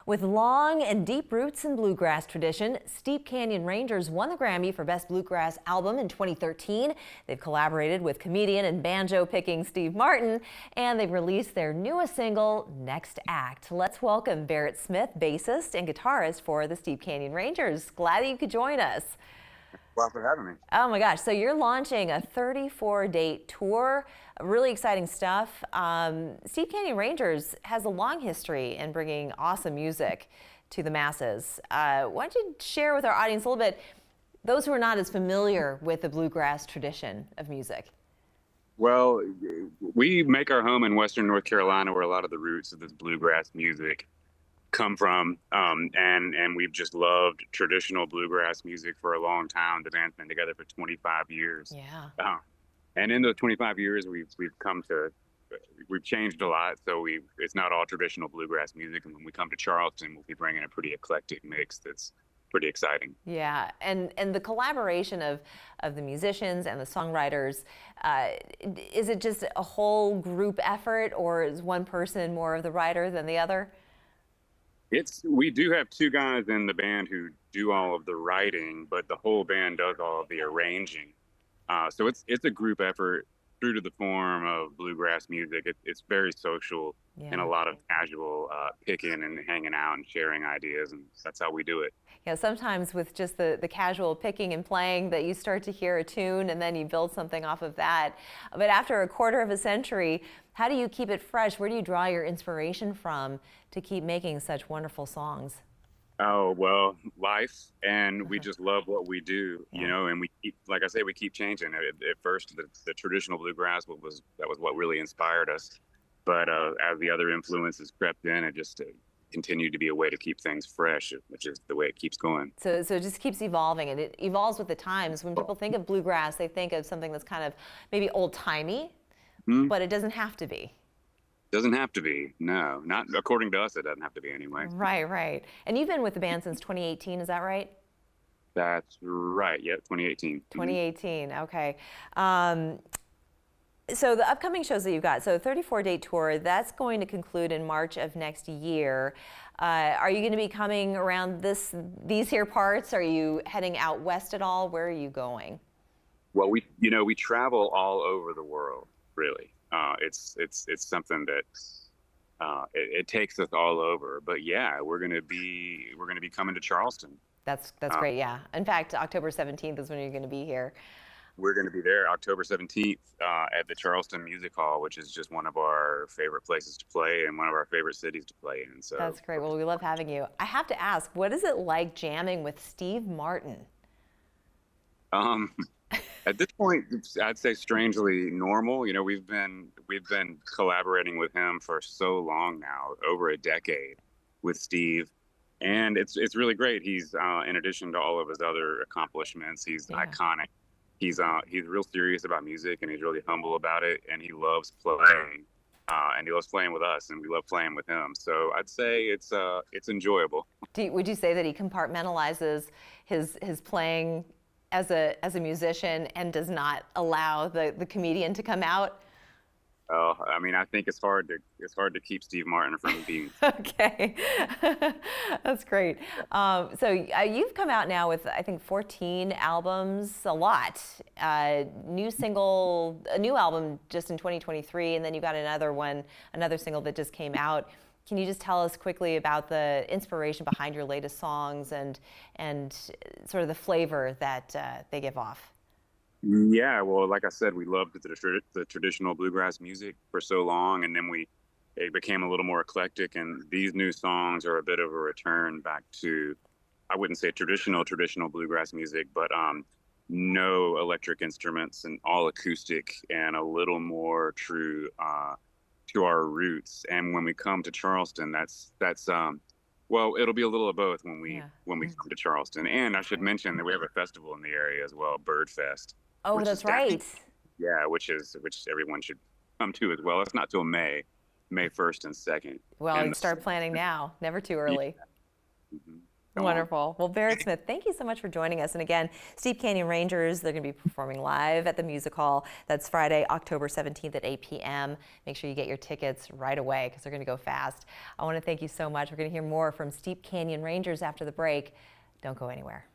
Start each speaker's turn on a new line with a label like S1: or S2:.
S1: With long and deep roots in bluegrass tradition, Steep Canyon Rangers won the Grammy for Best Bluegrass Album in 2013. They've collaborated with comedian and banjo-picking Steve Martin, and they've released their newest single, Next Act. Let's welcome Barrett Smith, bassist and guitarist for the Steep Canyon Rangers. Glad that you could join us.
S2: Well, for having me.
S1: Oh my gosh, so you're launching a 34-date tour, really exciting stuff. Steep Canyon Rangers has a long history in bringing awesome music to the masses. Why don't you share with our audience a little bit, those who are not as familiar with the bluegrass tradition of music?
S2: Well, we make our home in Western North Carolina, where a lot of the roots of this bluegrass music come from, and we've just loved traditional bluegrass music for a long time. The band's been together for 25 years.
S1: Yeah.
S2: And in those 25 years, we've changed a lot. So it's not all traditional bluegrass music. And when we come to Charleston, we'll be bringing a pretty eclectic mix that's pretty exciting.
S1: Yeah, and the collaboration of the musicians and the songwriters, is it just a whole group effort, or is one person more of the writer than the other?
S2: We do have two guys in the band who do all of the writing, but the whole band does all of the arranging. So it's a group effort true to the form of bluegrass music. It's very social,
S1: Yeah.
S2: and a lot of casual picking and hanging out and sharing ideas, and that's how we do it.
S1: Yeah, sometimes with just the casual picking and playing that you start to hear a tune and then you build something off of that. But after a quarter of a century, how do you keep it fresh? Where do you draw your inspiration from to keep making such wonderful songs?
S2: Oh, well, life, and we just love what we do, you know, and like I say, we keep changing. At first, the traditional bluegrass was what really inspired us. But as the other influences crept in, it just continued to be a way to keep things fresh, which is the way it keeps going.
S1: So it just keeps evolving, and it evolves with the times. When people think of bluegrass, they think of something that's kind of maybe old-timey, but it doesn't have to be.
S2: Doesn't have to be. No, not according to us. It doesn't have to be anyway.
S1: Right, right. And you've been with the band since 2018, is that right?
S2: That's right. Yeah, 2018.
S1: 2018. Okay. So the upcoming shows that you've got, so 34-date tour, that's going to conclude in March of next year. Are you going to be coming around these here parts? Are you heading out west at all? Where are you going?
S2: Well, we travel all over the world, really. It's something that it takes us all over. But yeah, we're gonna be coming to Charleston.
S1: That's great. Yeah. In fact, October 17th is when you're going to be here.
S2: We're going to be there October 17th at the Charleston Music Hall, which is just one of our favorite places to play and one of our favorite cities to play in. So
S1: that's great. Well, we love having you. I have to ask, what is it like jamming with Steve Martin?
S2: At this point, I'd say strangely normal. You know, we've been collaborating with him for so long now, over a decade, with Steve, and it's really great. He's in addition to all of his other accomplishments, he's iconic. He's real serious about music, and he's really humble about it, and he loves playing, and he loves playing with us, and we love playing with him. So I'd say it's enjoyable.
S1: Would you say that he compartmentalizes his playing as a musician and does not allow the comedian to come out?
S2: Oh, I mean, I think it's hard to keep Steve Martin from being.
S1: Okay, that's great. So you've come out now with, I think, 14 albums, a lot. A new album just in 2023, and then you got another single that just came out. Can you just tell us quickly about the inspiration behind your latest songs and sort of the flavor that they give off?
S2: Yeah, well, like I said, we loved the traditional bluegrass music for so long, and then it became a little more eclectic, and these new songs are a bit of a return back to, I wouldn't say traditional bluegrass music, but no electric instruments and all acoustic and a little more true to our roots. And when we come to Charleston, that's well, it'll be a little of both when we come to Charleston. And I should mention that we have a festival in the area as well, Bird Fest.
S1: Oh, that's right.
S2: Yeah, which everyone should come to as well. It's not till May 1st and 2nd.
S1: Well, you start planning now. Never too early.
S2: Yeah. go on.
S1: Wonderful. Well, Barrett Smith, thank you so much for joining us. And again, Steep Canyon Rangers, they're going to be performing live at the Music Hall. That's Friday, October 17th at 8 p.m. Make sure you get your tickets right away because they're going to go fast. I want to thank you so much. We're going to hear more from Steep Canyon Rangers after the break. Don't go anywhere.